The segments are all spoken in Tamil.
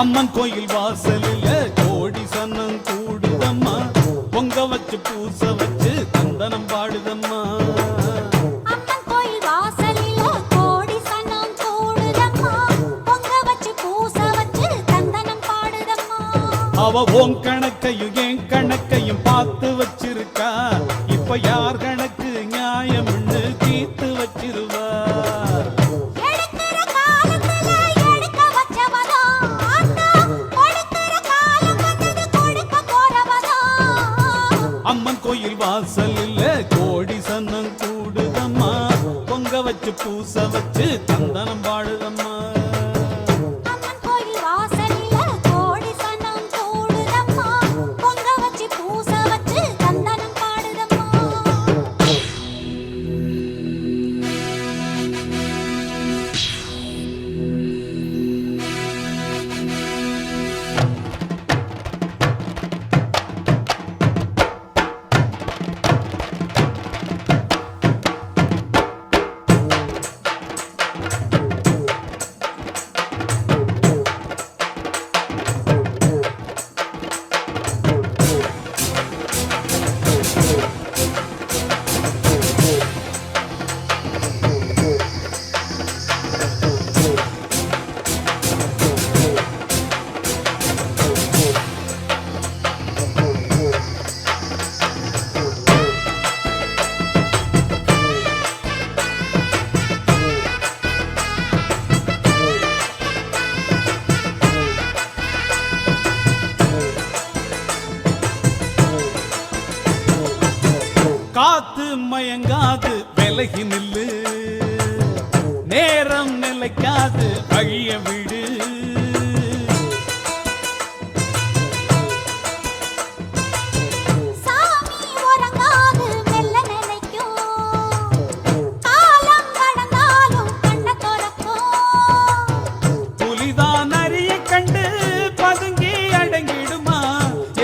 அம்மன் கோயில் வாசலில கோடி சன்னம் கூடுதம்மா, பொங்க வச்சு பூச வச்சு தந்தனம் பாடுதம்மா. அம்மன் கோயில் வாசலில கோடி சன்னம் கூடுதம்மா, பொங்க வச்சு பூச வச்சு தந்தனம் பாடுதம்மா. அவ உன் கணக்கையும் என் கணக்கையும் பார்த்து வச்சிருக்கா, இப்ப யார் கணக்கு நியாயம்னு தீர்த்து வச்சிருவா. அம்மன் கோயில் வாசலில் கோடி சன்னம் கூடுதம்மா, பொங்க வச்சு பூச வச்சு தந்தனம் பாடுதம்மா. அம்மன் கோயில் வாசலில கோடி சன்னம் கூடுதம்மா, பொங்க வச்சு பூச வச்சு தந்தனம் பாடுதம்மா. காத்து மயங்காது விலகி நில்லு, நேரம் நிலைக்காது வழிய விடு. சாமி உறங்காது மெல்ல நினைக்கும், காலம் கடந்தாலும் கண்ண திறக்கும். புலிதான் அரிய கண்டு பதுங்கி அடங்கிடுமா,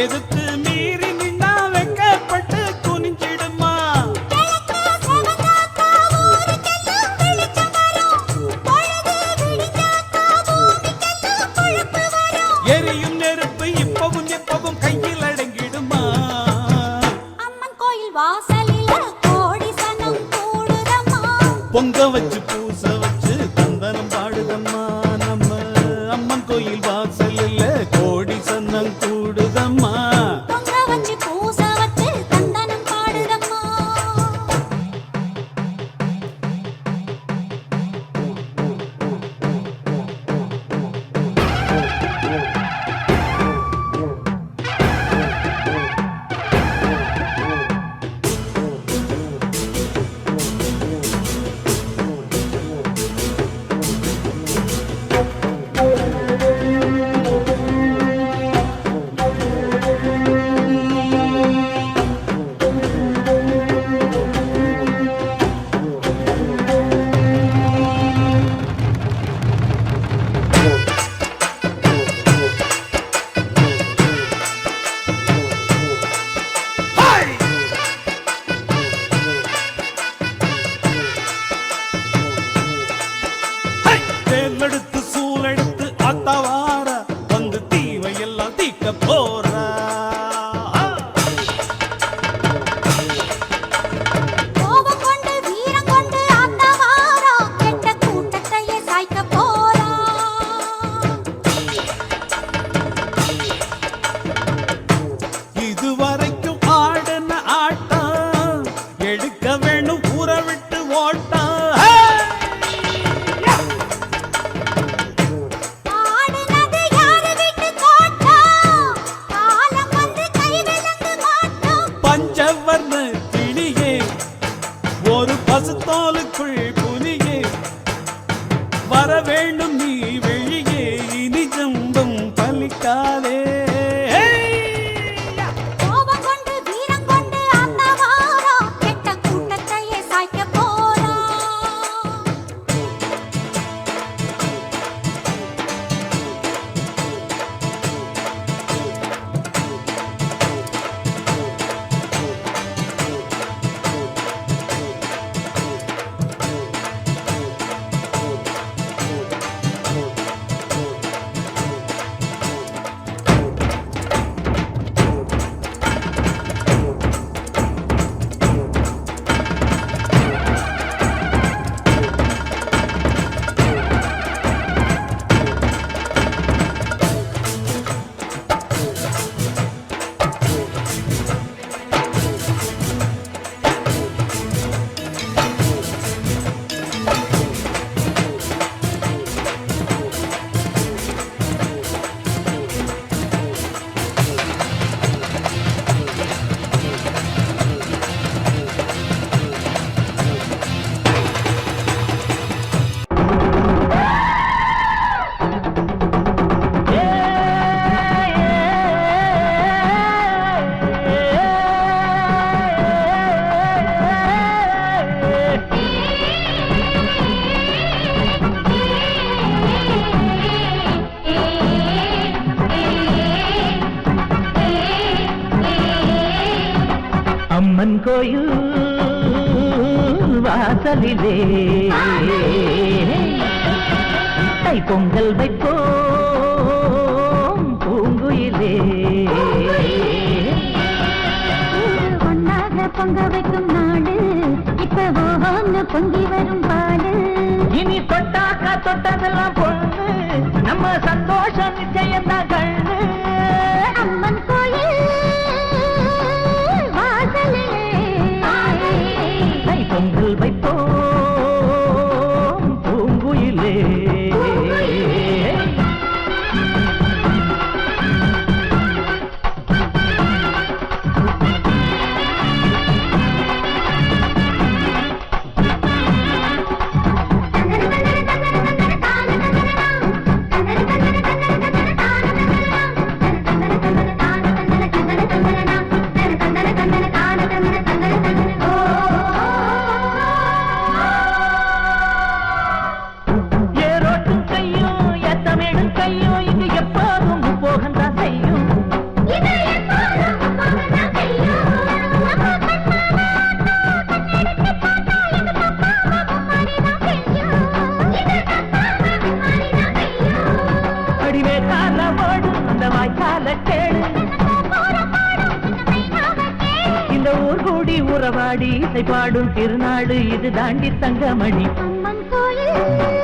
எதுக்கு மீறி நின்னா வெக்கப்பட்டு குனிஞ்சிடுமா. கிழக்கு செவந்தாக்கா ஊருக்கெல்லாம் வெளிச்சம் வரும், பொழுது விடிஞ்சாக்கா பூமிக்கெல்லாம் பொழப்பு வரும். எரியும் நெருப்பு இப்பவும் எப்பவும் கையில் அடங்கிடுமா. அம்மன் கோயில் வாசலில கோடி சனம் கூடுதம்மா, பொங்க வச்சு பூச வச்சு தந்தனம் பாடுதம்மா. நம்ம அம்மன் கோயில் வாசலில் கோடி சன்னம் கூடுதம்மா. பொங்க வச்சு பூச வச்சு தந்தனம் பாடுதம்மா. அம்மன் கோயில் வாசலிலே தை பொங்கல் வைப்போம் பூங்குயிலே. ஒன்னாக பொங்க வைக்கும் நாடு இப்ப ஓஹோன்னு பொங்கி வரும் பாடு. இனி தொட்டாக்கா தொட்டதெல்லாம் பொண்ணு நம்ம சந்தோஷம் நிச்சயம்தான் கண்ணு. அம்மன் கோயில் வாசலிலே தை பொங்கல் வைப்போம் பூங்குயிலே. இந்த ஊர் கூடி உறவாடி இசை பாடும் திருநாடு இது தாண்டி தங்கமணி. அம்மன் கோயில்